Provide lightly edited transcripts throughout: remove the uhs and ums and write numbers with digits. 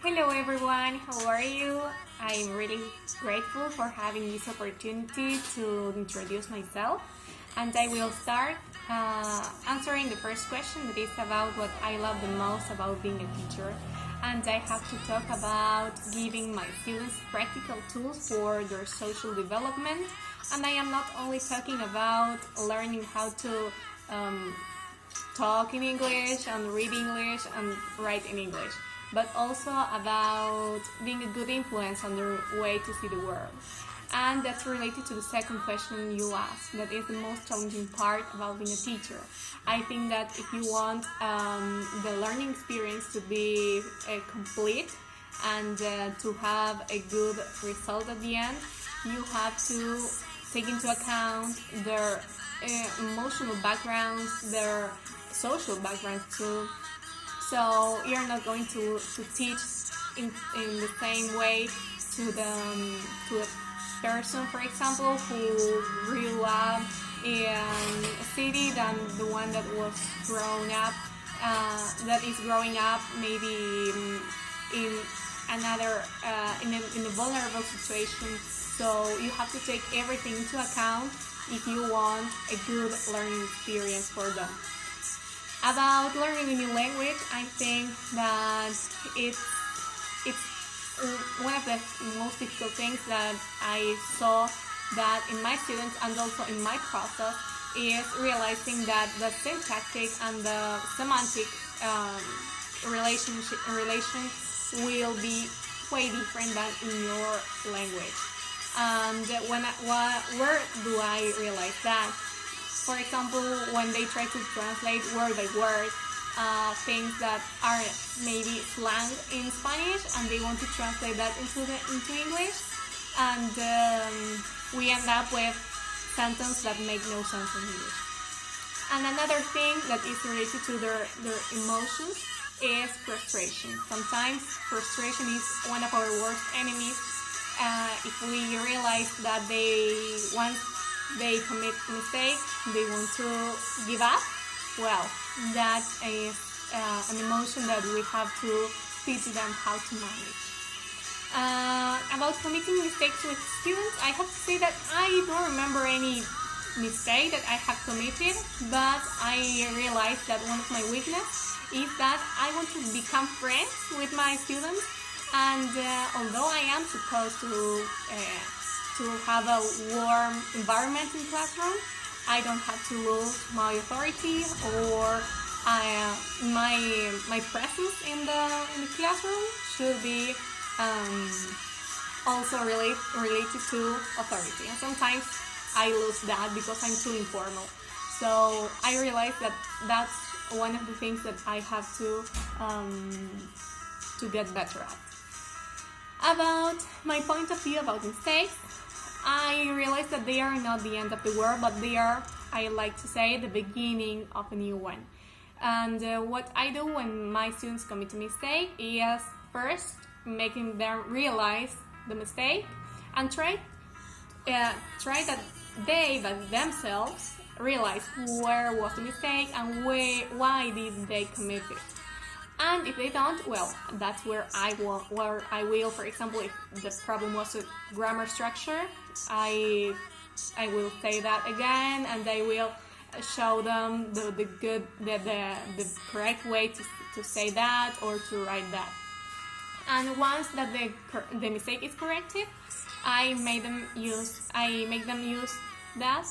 Hello everyone, how are you? I'm really grateful for having this opportunity to introduce myself, and I will start answering the first question that is about what I love the most about being a teacher. And I have to talk about giving my students practical tools for their social development. And I am not only talking about learning how to talk in English and read English and write in English, but also about being a good influence on their way to see the world. And that's related to the second question you asked, that is the most challenging part about being a teacher. I think that if you want the learning experience to be complete and to have a good result at the end, you have to take into account their emotional backgrounds, their social backgrounds too. So you're not going to teach in the same way to a person, for example, who grew up in a city than the one that was growing up, that is growing up maybe in another in a vulnerable situation. So you have to take everything into account if you want a good learning experience for them. About learning a new language, I think that it's one of the most difficult things that I saw that in my students and also in my process is realizing that the syntactic and the semantic relation will be way different than in your language. And where do I realize that? For example, when they try to translate word by word things that are maybe slang in Spanish, and they want to translate that into English, and we end up with sentences that make no sense in English. And another thing that is related to their emotions is frustration. Sometimes frustration is one of our worst enemies. If we realize that once they commit mistake, they want to give up, well, that is an emotion that we have to teach them how to manage. About committing mistakes with students, I have to say that I don't remember any mistake that I have committed, but I realized that one of my weaknesses is that I want to become friends with my students, and although I am supposed to have a warm environment in classroom, I don't have to lose my authority or my presence in the classroom should be also related to authority. And sometimes I lose that because I'm too informal. So I realize that that's one of the things that I have to get better at. About my point of view about mistakes, I realize that they are not the end of the world, but they are, I like to say, the beginning of a new one. And what I do when my students commit a mistake is first making them realize the mistake and try that they by themselves realize where was the mistake and why did they commit it. And if they don't, well, that's where I will, for example, if the problem was a grammar structure, I will say that again, and I will show them the correct way to say that or to write that. And once that the mistake is corrected, I make them use that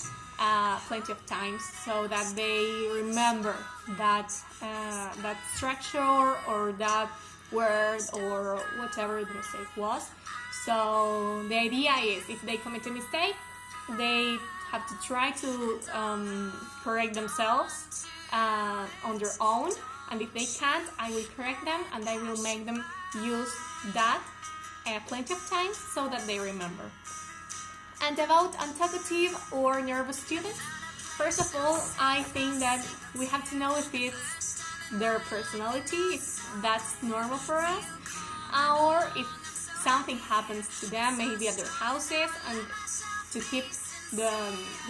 plenty of times so that they remember that structure or that word or whatever the mistake was. So the idea is, if they commit a mistake, they have to try to correct themselves on their own, and if they can't, I will correct them and I will make them use that plenty of times so that they remember. And about untalkative or nervous students, first of all, I think that we have to know if it's their personality, if that's normal for us, or if something happens to them, maybe at their houses, and to keep the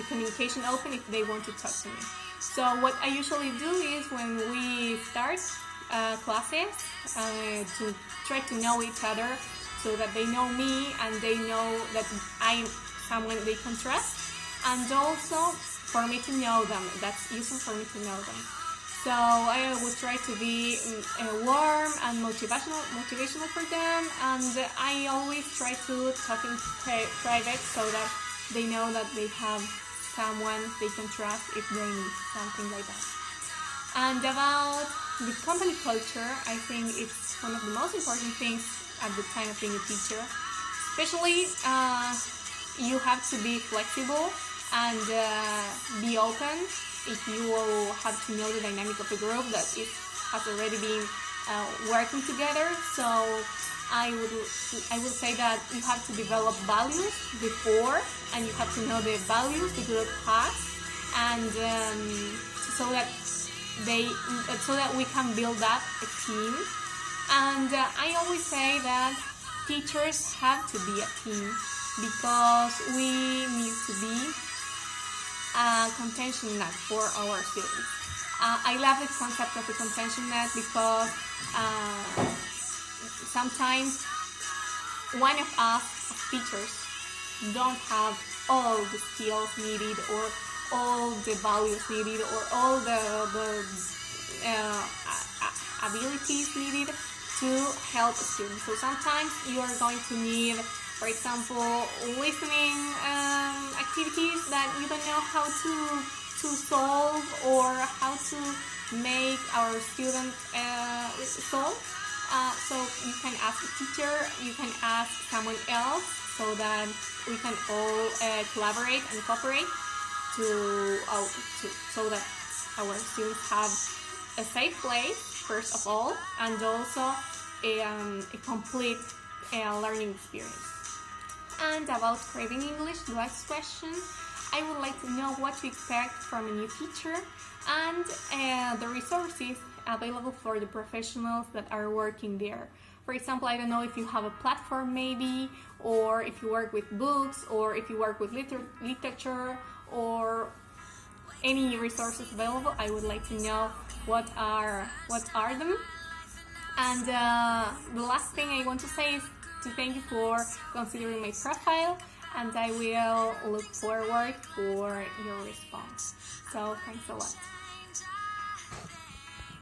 communication open if they want to talk to me. So what I usually do is when we start classes to try to know each other, so that they know me and they know that I'm someone they can trust, and also for me to know them. That's useful for me to know them. So I always try to be warm and motivational for them, and I always try to talk in private so that they know that they have someone they can trust if they need something like that. And about the company culture, I think it's one of the most important things at the time of being a teacher. Especially, you have to be flexible and be open if you will have to know the dynamic of the group that it has already been working together. So I would say that you have to develop values before, and you have to know the values the group has, and so that we can build up a team. And I always say that teachers have to be a team, because we need to be a contention net for our students. I love the concept of the contention net because sometimes one of us as teachers don't have all the skills needed, or all the values needed, or all the abilities needed to help a student. So sometimes you are going to need, for example, listening activities that you don't know how to solve, or how to make our student solve. So you can ask a teacher, you can ask someone else, so that we can all collaborate and cooperate so that our students have a safe place, first of all, and also a complete learning experience. And about craving English, the last question, I would like to know what to expect from a new teacher, and the resources available for the professionals that are working there. For example, I don't know if you have a platform maybe, or if you work with books, or if you work with literature, or any resources available. I would like to know what are them. And the last thing I want to say is to thank you for considering my profile, and I will look forward for your response. So thanks a lot.